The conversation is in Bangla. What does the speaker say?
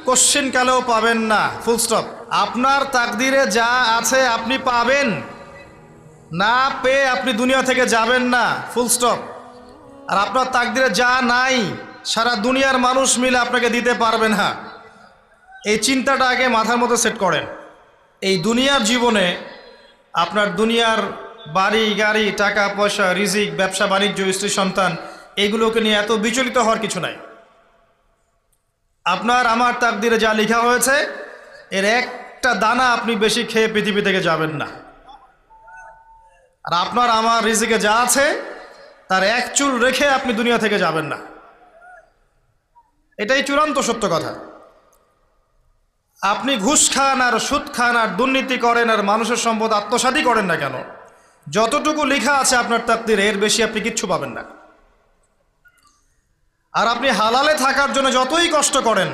কোশ্চেন কালেও পাবেন না, ফুল স্টপ। আপনার তাকদিরে যা আছে আপনি পাবেন, না পেয়ে আপনি দুনিয়া থেকে যাবেন না, ফুল স্টপ। আর আপনার তাকদিরে যা নাই সারা দুনিয়ার মানুষ মিলে আপনাকে দিতে পারবে না। এই চিন্তাটা আগে মাথার মধ্যে সেট করেন। এই দুনিয়ার জীবনে আপনার দুনিয়ার বাড়ি গাড়ি, টাকা পয়সা, রিজিক, ব্যবসা বাণিজ্য, স্ত্রী সন্তান, এগুলোকে নিয়ে এত বিচলিত হওয়ার কিছু নাই। আপনার আমার তাকদিরে যা লেখা হয়েছে এর একটা দানা আপনি বেশি খেয়ে পৃথিবী থেকে যাবেন না। আর আপনার আমার রিজিকে যা আছে তার এক চুল রেখে আপনি দুনিয়া থেকে যাবেন না। এটাই চূড়ান্ত সত্য কথা। আপনি ঘুষ খান আর সুদ খান আর দুর্নীতি করেন আর মানুষের সম্পদ আত্মসাৎই করেন না কেন, যতটুকু লেখা আছে আপনার তাকদিরে এর বেশি আপনি কিচ্ছু পাবেন না। আর আপনি হালালে থাকার জন্য যতই কষ্ট করেন